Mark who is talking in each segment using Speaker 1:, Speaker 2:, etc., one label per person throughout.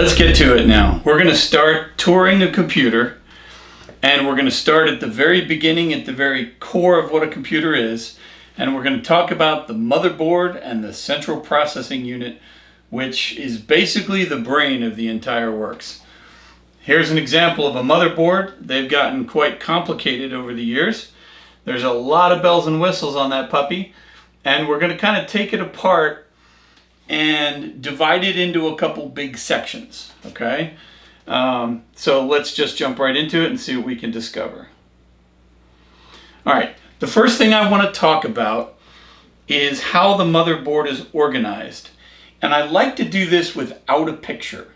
Speaker 1: let's get to it now. We're going to start touring a computer, and we're going to start at the very beginning, at the very core of what a computer is, and we're going to talk about the motherboard and the central processing unit, which is basically the brain of the entire works. Here's an example of a motherboard. They've gotten quite complicated over the years. There's a lot of bells and whistles on that puppy, and we're going to kind of take it apart and divide it into a couple big sections, okay? So let's just jump right into it and see what we can discover. All right, the first thing I want to talk about is how the motherboard is organized. And I like to do this without a picture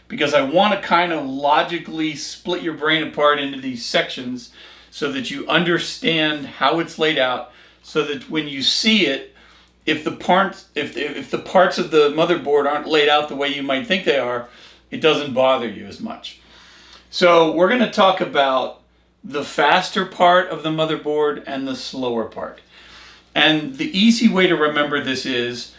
Speaker 1: because I want to kind of logically split your brain apart into these sections so that you understand how it's laid out, so that when you see it, if the parts of the motherboard aren't laid out the way you might think they are, it doesn't bother you as much. So we're going to talk about the faster part of the motherboard and the slower part. And the easy way to remember this is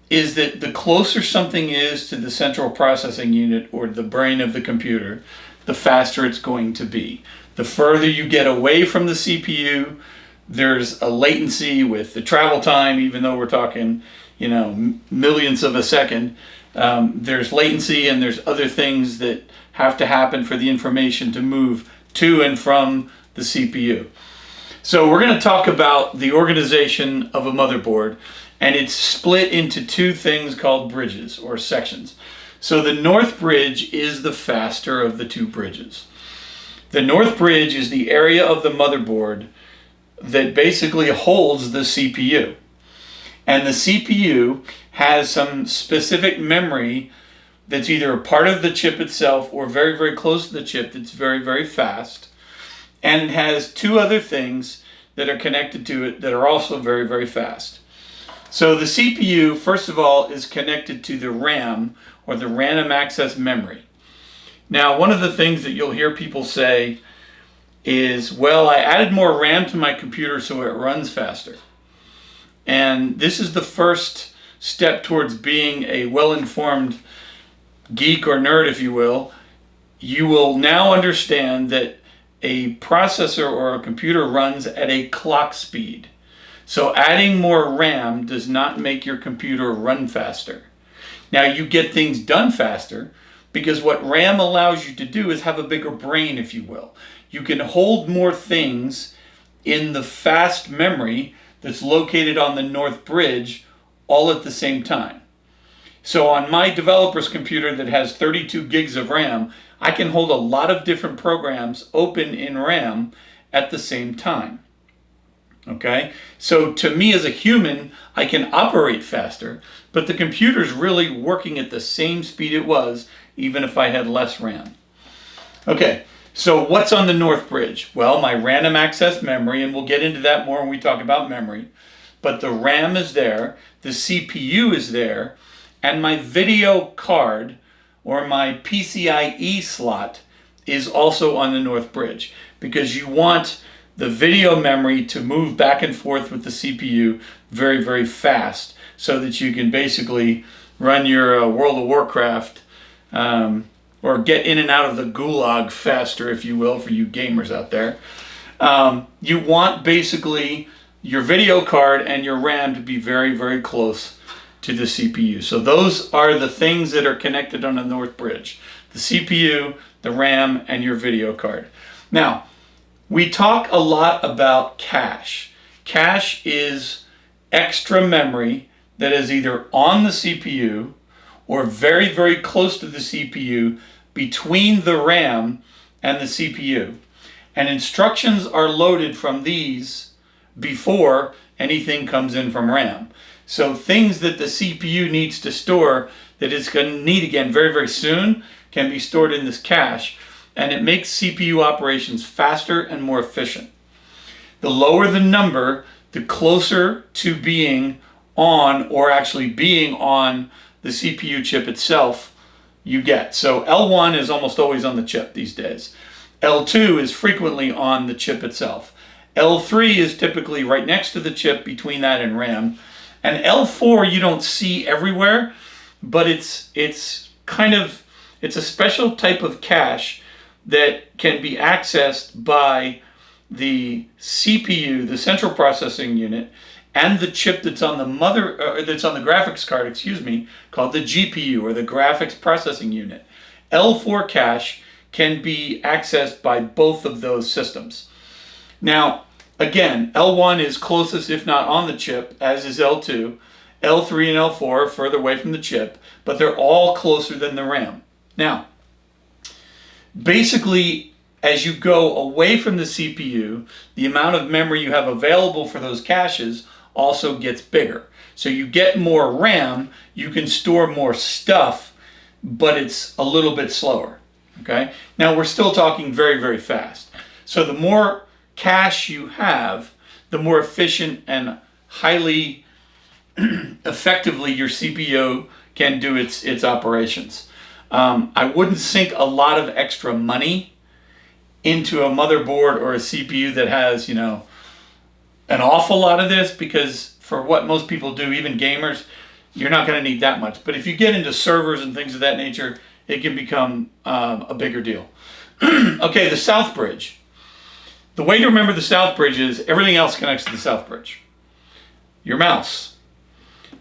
Speaker 1: that the closer something is to the central processing unit or the brain of the computer, the faster it's going to be. The further you get away from the CPU, there's a latency with the travel time, even though we're talking, millionths of a second. There's latency, and there's other things that have to happen for the information to move to and from the CPU. So we're going to talk about the organization of a motherboard, and it's split into two things called bridges or sections. So the north bridge is the faster of the two bridges. The north bridge is the area of the motherboard that basically holds the CPU. And the CPU has some specific memory that's either a part of the chip itself or very, very close to the chip that's very, very fast. And it has two other things that are connected to it that are also very, very fast. So the CPU, first of all, is connected to the RAM, or the random access memory. Now, one of the things that you'll hear people say is, well, I added more RAM to my computer so it runs faster. And this is the first step towards being a well-informed geek or nerd, if you will. You will now understand that a processor or a computer runs at a clock speed. So adding more RAM does not make your computer run faster. Now, you get things done faster because what RAM allows you to do is have a bigger brain, if you will. You can hold more things in the fast memory that's located on the north bridge all at the same time. So on my developer's computer that has 32 gigs of RAM, I can hold a lot of different programs open in RAM at the same time. Okay? So to me as a human, I can operate faster, but the computer's really working at the same speed it was, even if I had less RAM. Okay. So what's on the north bridge? Well, my random access memory, and we'll get into that more when we talk about memory, but the RAM is there, the CPU is there, and my video card, or my PCIe slot, is also on the north bridge, because you want the video memory to move back and forth with the CPU very, very fast, so that you can basically run your World of Warcraft, or get in and out of the gulag faster, if you will, for you gamers out there. You want basically your video card and your RAM to be very, very close to the CPU. So those are the things that are connected on the north bridge: the CPU, the RAM, and your video card. Now, we talk a lot about cache. Cache is extra memory that is either on the CPU or very, very close to the CPU, between the RAM and the CPU. And instructions are loaded from these before anything comes in from RAM. So things that the CPU needs to store that it's going to need again very, very soon can be stored in this cache, and it makes CPU operations faster and more efficient. The lower the number, the closer to being on, or actually being on, the CPU chip itself you get. So L1 is almost always on the chip these days. L2 is frequently on the chip itself. L3 is typically right next to the chip between that and RAM. And L4 you don't see everywhere, but it's kind of It's a special type of cache that can be accessed by the CPU, the central processing unit, and the chip that's on the graphics card, called the GPU, or the graphics processing unit. L4 cache can be accessed by both of those systems. Now, again, L1 is closest, if not on the chip, as is L2. L3 and L4 are further away from the chip, but they're all closer than the RAM. Now, basically, as you go away from the CPU, the amount of memory you have available for those caches also gets bigger. So you get more RAM, you can store more stuff, but it's a little bit slower. Okay? Now we're still talking very, very fast. So the more cache you have, the more efficient and highly effectively your CPU can do its operations. I wouldn't sink a lot of extra money into a motherboard or a CPU that has, an awful lot of this, because for what most people do, even gamers, you're not going to need that much. But if you get into servers and things of that nature, it can become a bigger deal. Okay, the South Bridge. The way to remember the South Bridge is everything else connects to the South Bridge. Your mouse,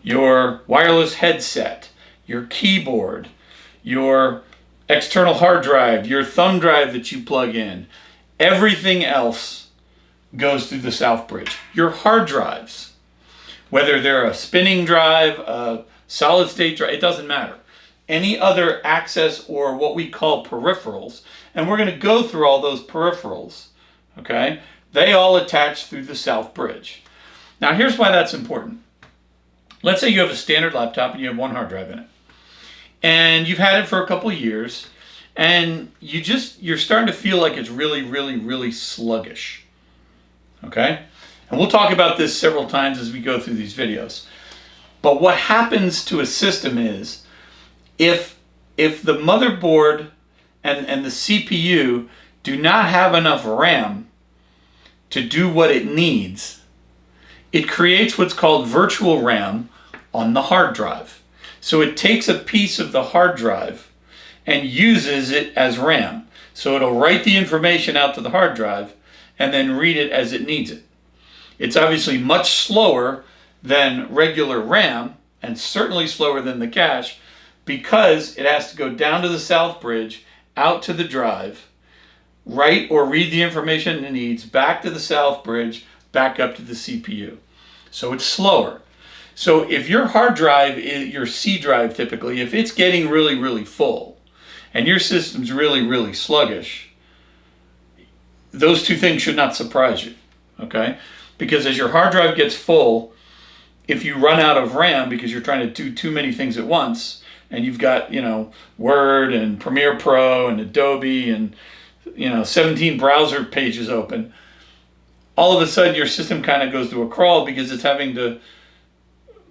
Speaker 1: your wireless headset, your keyboard, your external hard drive, your thumb drive that you plug in, everything else goes through the South Bridge. Your hard drives, whether they're a spinning drive, a solid state drive, it doesn't matter. Any other access or what we call peripherals, and we're going to go through all those peripherals, okay? They all attach through the South Bridge. Now here's why that's important. Let's say you have a standard laptop and you have one hard drive in it. And you've had it for a couple of years, and you're starting to feel like it's really, really, really sluggish. Okay? And we'll talk about this several times as we go through these videos. But what happens to a system is, if the motherboard and the CPU do not have enough RAM to do what it needs, it creates what's called virtual RAM on the hard drive. So it takes a piece of the hard drive and uses it as RAM. So it'll write the information out to the hard drive and then read it as it needs it. It's obviously much slower than regular RAM, and certainly slower than the cache, because it has to go down to the South Bridge, out to the drive, write or read the information it needs, back to the South Bridge, back up to the CPU. So it's slower. So if your hard drive, your C drive typically, if it's getting really, really full and your system's really, really sluggish, those two things should not surprise you, okay? Because as your hard drive gets full, if you run out of RAM because you're trying to do too many things at once, and you've got, Word and Premiere Pro and Adobe and, 17 browser pages open, all of a sudden your system kind of goes to a crawl because it's having to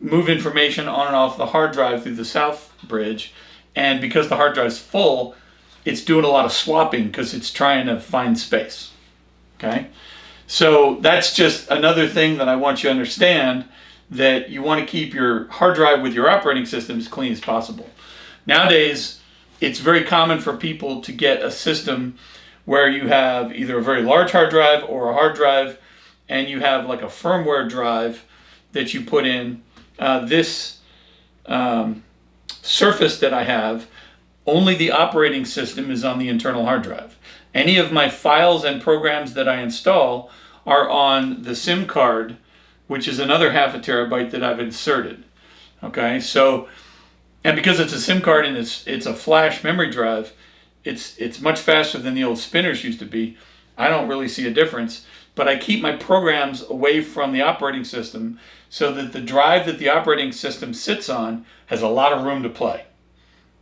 Speaker 1: move information on and off the hard drive through the South Bridge. And because the hard drive's full, it's doing a lot of swapping because it's trying to find space. Okay? So that's just another thing that I want you to understand, that you want to keep your hard drive with your operating system as clean as possible. Nowadays, it's very common for people to get a system where you have either a very large hard drive or a hard drive, and you have like a firmware drive that you put in. This Surface that I have, only the operating system is on the internal hard drive. Any of my files and programs that I install are on the SIM card, which is another ½ terabyte that I've inserted. Okay, so, and because it's a SIM card and it's a flash memory drive, it's much faster than the old spinners used to be. I don't really see a difference, but I keep my programs away from the operating system so that the drive that the operating system sits on has a lot of room to play.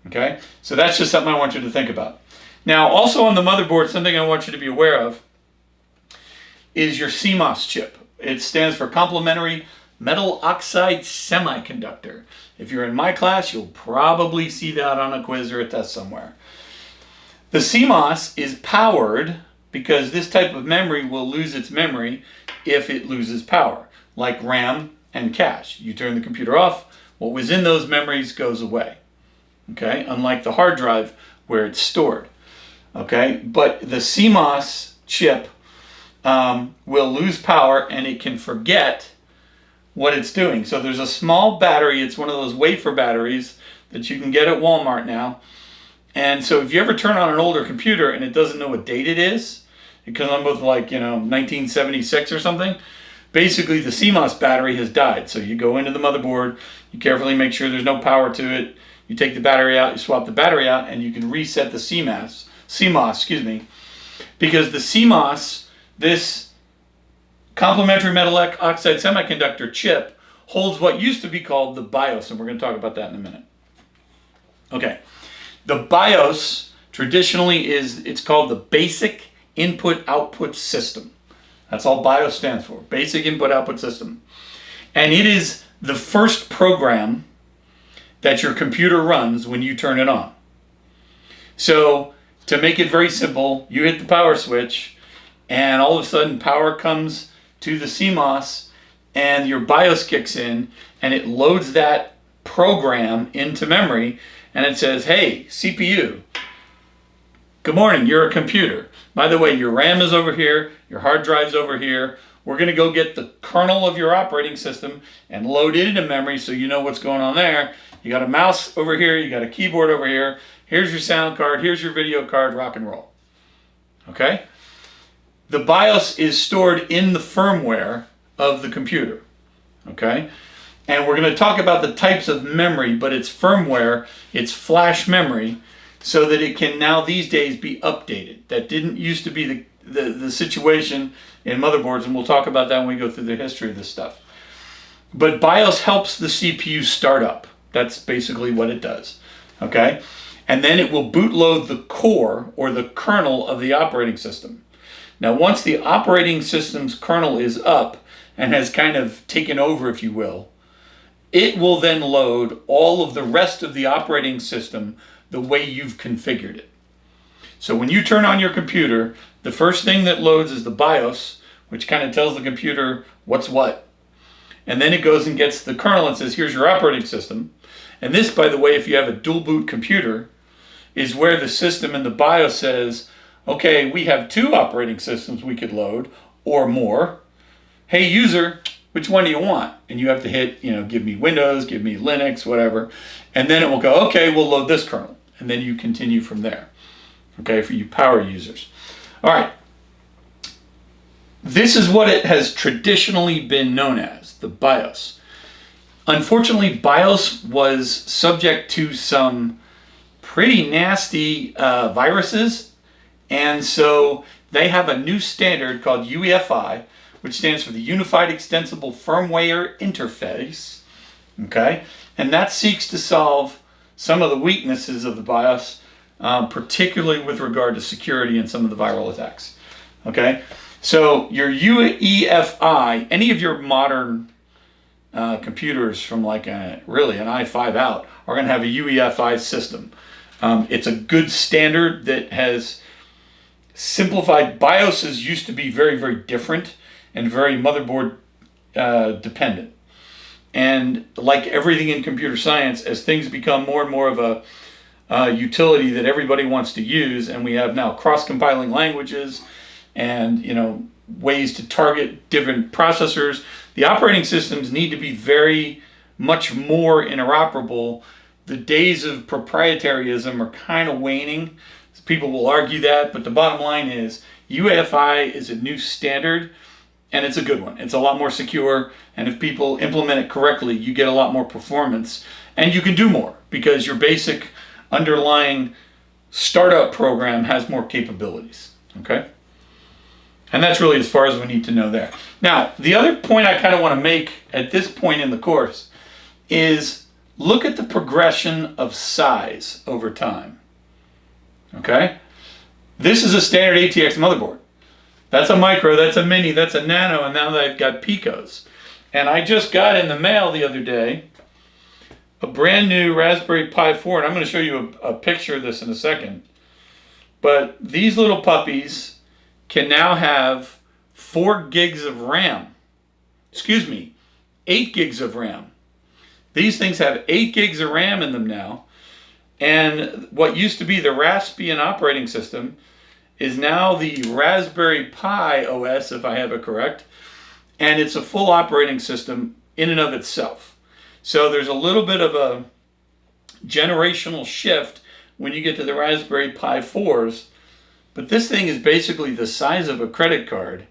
Speaker 1: Okay, so that's just something I want you to think about. Now, also on the motherboard, something I want you to be aware of is your Cmos chip. It stands for Complementary Metal Oxide Semiconductor. If you're in my class, you'll probably see that on a quiz or a test somewhere. The Cmos is powered because this type of memory will lose its memory if it loses power, like RAM and cache. You turn the computer off, what was in those memories goes away. Okay? Unlike the hard drive, where it's stored. Okay, but the Cmos chip will lose power and it can forget what it's doing. So there's a small battery. It's one of those wafer batteries that you can get at Walmart now. And so if you ever turn on an older computer and it doesn't know what date it is, it comes on with 1976 or something, basically the Cmos battery has died. So you go into the motherboard, you carefully make sure there's no power to it, you take the battery out, you swap the battery out, and you can reset the Cmos, because the Cmos, this complementary metal oxide semiconductor chip, holds what used to be called the BIOS, and we're going to talk about that in a minute. Okay, the BIOS traditionally it's called the Basic Input-Output System. That's all BIOS stands for, Basic Input-Output System. And it is the first program that your computer runs when you turn it on. So, to make it very simple, you hit the power switch, and all of a sudden power comes to the Cmos, and your BIOS kicks in, and it loads that program into memory, and it says, hey, CPU, good morning, you're a computer. By the way, your RAM is over here, your hard drive's over here. We're going to go get the kernel of your operating system and load it into memory so you know what's going on there. You got a mouse over here, you got a keyboard over here. Here's your sound card, here's your video card, rock and roll. Okay? The BIOS is stored in the firmware of the computer. Okay? And we're going to talk about the types of memory, but it's firmware, it's flash memory, so that it can now these days be updated. That didn't used to be the situation in motherboards, and we'll talk about that when we go through the history of this stuff. But BIOS helps the CPU start up. That's basically what it does. Okay? And then it will bootload the core or the kernel of the operating system. Now, once the operating system's kernel is up and has kind of taken over, if you will, it will then load all of the rest of the operating system the way you've configured it. So when you turn on your computer, the first thing that loads is the BIOS, which kind of tells the computer what's what. And then it goes and gets the kernel and says, here's your operating system. And this, by the way, if you have a dual boot computer, is where the system in the BIOS says, okay, we have 2 operating systems we could load, or more. Hey, user, which one do you want? And you have to hit, give me Windows, give me Linux, whatever. And then it will go, okay, we'll load this kernel. And then you continue from there. Okay, for you power users. All right. This is what it has traditionally been known as, the BIOS. Unfortunately, BIOS was subject to some pretty nasty viruses. And so they have a new standard called UEFI, which stands for the Unified Extensible Firmware Interface. Okay? And that seeks to solve some of the weaknesses of the BIOS, particularly with regard to security and some of the viral attacks. Okay? So your UEFI, any of your modern computers from really an i5 out are going to have a UEFI system. It's a good standard that has simplified. BIOSes used to be very, very different and very motherboard dependent. And like everything in computer science, as things become more and more of a utility that everybody wants to use, and we have now cross-compiling languages and ways to target different processors, the operating systems need to be very much more interoperable. The days of proprietarism are kind of waning. People will argue that, but the bottom line is UEFI is a new standard, and it's a good one. It's a lot more secure, and if people implement it correctly, you get a lot more performance, and you can do more because your basic underlying startup program has more capabilities. Okay? And that's really as far as we need to know there. Now, the other point I kind of want to make at this point in the course is look at the progression of size over time. Okay? This is a standard ATX motherboard. That's a micro, that's a mini, that's a nano, and now I've got picos. And I just got in the mail the other day a brand new Raspberry Pi 4, and I'm going to show you a picture of this in a second. But these little puppies can now have 4 gigs of RAM. 8 gigs of RAM. These things have 8 gigs of RAM in them now. And what used to be the Raspbian operating system is now the Raspberry Pi OS, if I have it correct. And it's a full operating system in and of itself. So there's a little bit of a generational shift when you get to the Raspberry Pi 4s. But this thing is basically the size of a credit card.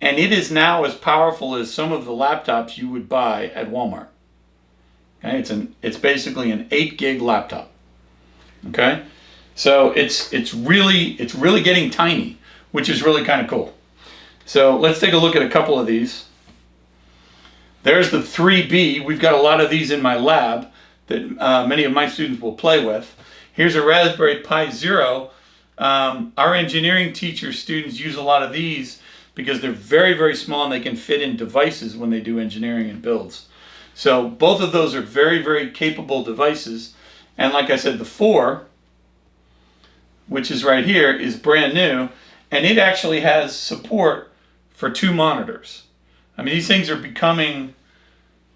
Speaker 1: And it is now as powerful as some of the laptops you would buy at Walmart. Okay, it's basically an 8 gig laptop. Okay, so it's really getting tiny, which is really kind of cool. So let's take a look at a couple of these. There's the 3B. We've got a lot of these in my lab that many of my students will play with. Here's a Raspberry Pi Zero. Our engineering teacher students use a lot of these because they're very, very small and they can fit in devices when they do engineering and builds. So both of those are very, very capable devices. And like I said, the 4, which is right here, is brand new. And it actually has support for 2 monitors. I mean, these things are becoming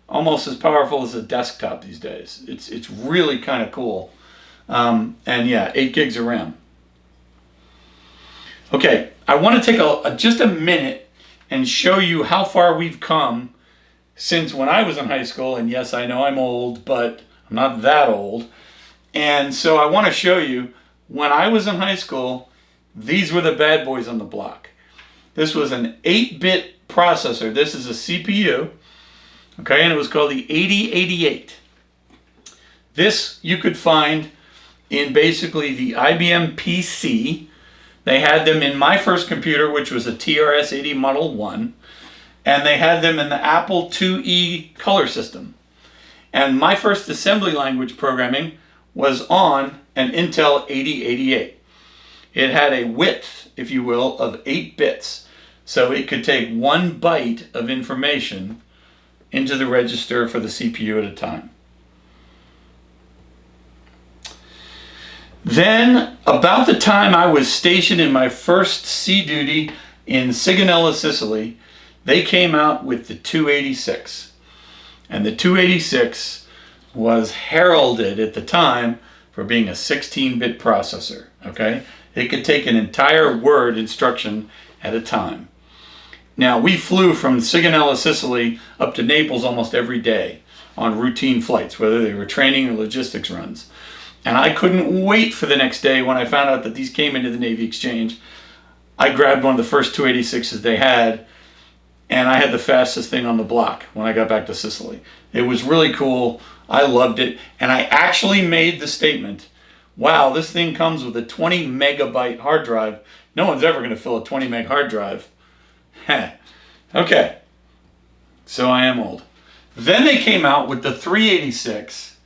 Speaker 1: almost as powerful as a desktop these days. It's really kind of cool. And yeah, 8 gigs of RAM. Okay, I want to take just a minute and show you how far we've come since when I was in high school. And yes, I know I'm old, but I'm not that old. And so I want to show you, when I was in high school, these were the bad boys on the block. This was an 8-bit processor. This is a CPU, okay, and it was called the 8088. This you could find in basically the IBM PC. They had them in my first computer, which was a TRS-80 Model 1, and they had them in the Apple IIe color system. And my first assembly language programming was on an Intel 8088. It had a width, if you will, of 8 bits. So it could take 1 byte of information into the register for the CPU at a time. Then, about the time I was stationed in my first sea duty in Sigonella, Sicily, they came out with the 286. And the 286 was heralded at the time for being a 16-bit processor, okay? It could take an entire word instruction at a time. Now, we flew from Sigonella, Sicily up to Naples almost every day on routine flights, whether they were training or logistics runs. And I couldn't wait for the next day when I found out that these came into the Navy Exchange. I grabbed one of the first 286s they had, and I had the fastest thing on the block when I got back to Sicily. It was really cool. I loved it. And I actually made the statement, wow, this thing comes with a 20 megabyte hard drive. No one's ever going to fill a 20 meg hard drive. Okay, so I am old. Then they came out with the 386,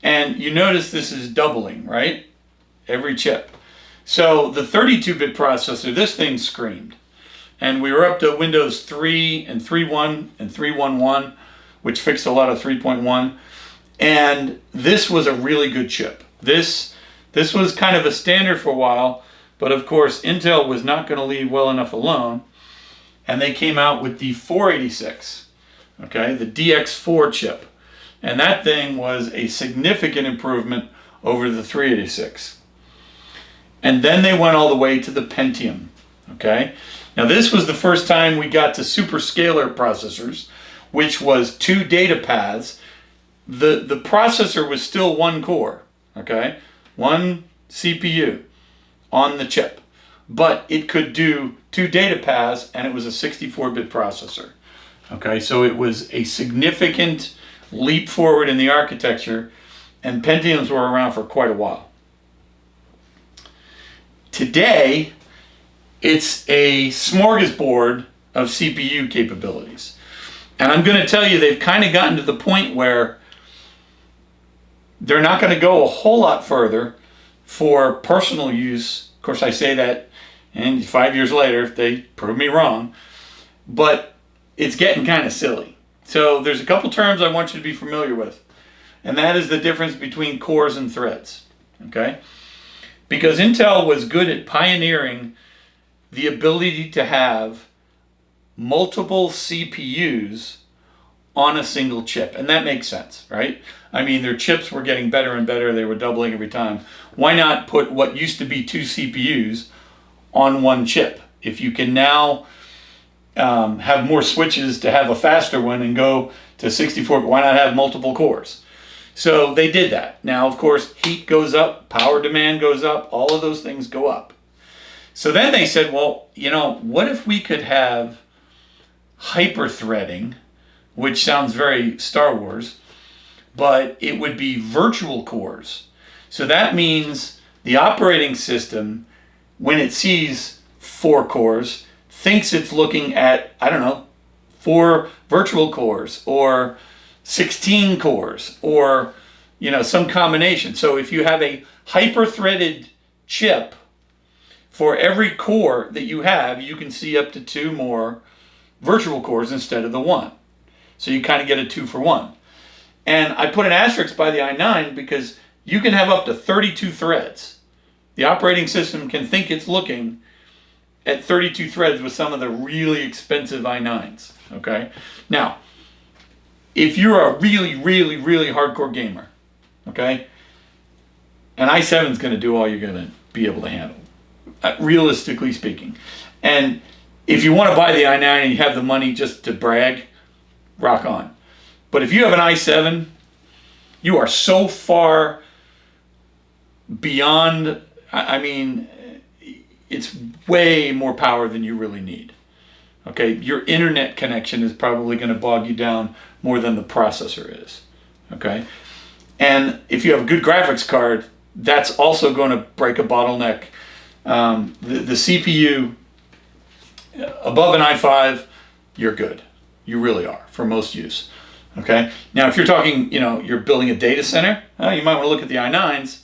Speaker 1: and you notice this is doubling, right? Every chip. So the 32-bit processor, this thing screamed. And we were up to Windows 3 and 3.1 and 3.11, which fixed a lot of 3.1. And this was a really good chip. This was kind of a standard for a while, but of course Intel was not going to leave well enough alone. And they came out with the 486, okay, the DX4 chip. And that thing was a significant improvement over the 386. And then they went all the way to the Pentium, okay? Now this was the first time we got to superscalar processors, which was 2 data paths. The processor was still 1 core, okay? 1 CPU on the chip. But it could do 2 data paths, and it was a 64-bit processor. Okay, so it was a significant leap forward in the architecture, and Pentiums were around for quite a while. Today, it's a smorgasbord of CPU capabilities. And I'm going to tell you, they've kind of gotten to the point where they're not going to go a whole lot further for personal use. Of course, I say that, and 5 years later, they prove me wrong. But it's getting kind of silly. So there's a couple terms I want you to be familiar with. And that is the difference between cores and threads. Okay? Because Intel was good at pioneering the ability to have multiple CPUs on a single chip. And that makes sense, right? I mean, their chips were getting better and better. They were doubling every time. Why not put what used to be 2 CPUs on one chip? If you can now have more switches to have a faster one and go to 64, why not have multiple cores? So they did that. Now, of course, heat goes up, power demand goes up, all of those things go up. So then they said, well, you know, what if we could have hyper-threading, which sounds very Star Wars, but it would be virtual cores. So that means the operating system, when it sees 4 cores, thinks it's looking at, I don't know, 4 virtual cores or 16 cores or, you know, some combination. So if you have a hyper-threaded chip, for every core that you have, you can see up to 2 more virtual cores instead of the 1. So you kind of get a 2 for 1. And I put an asterisk by the i9 because you can have up to 32 threads. The operating system can think it's looking at 32 threads with some of the really expensive i9s, okay? Now, if you're a really, really, really hardcore gamer, okay, an i7 is going to do all you're going to be able to handle, realistically speaking. And if you want to buy the i9 and you have the money just to brag, rock on. But if you have an i7, you are so far beyond, I mean, it's way more power than you really need. Okay, your internet connection is probably going to bog you down more than the processor is. Okay, and if you have a good graphics card, that's also going to break a bottleneck. The CPU above an i5, you're good. You really are for most use. Okay. Now, if you're talking, you know, you're building a data center, you might want to look at the i9s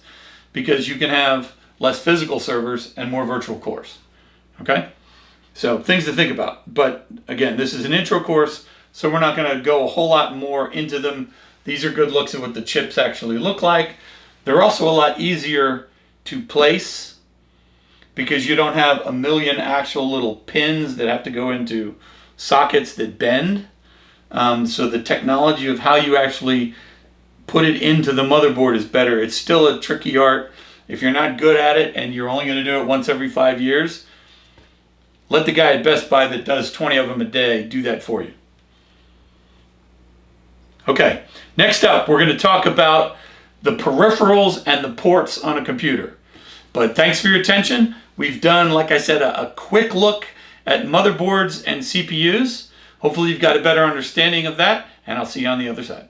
Speaker 1: because you can have less physical servers and more virtual cores. Okay. So things to think about. But again, this is an intro course, so we're not going to go a whole lot more into them. These are good looks at what the chips actually look like. They're also a lot easier to place because you don't have a million actual little pins that have to go into sockets that bend. So the technology of how you actually put it into the motherboard is better. It's still a tricky art. If you're not good at it and you're only going to do it once every 5 years, let the guy at Best Buy that does 20 of them a day do that for you. Okay, next up, we're going to talk about the peripherals and the ports on a computer. But thanks for your attention. We've done, like I said, a quick look at motherboards and CPUs. Hopefully you've got a better understanding of that, and I'll see you on the other side.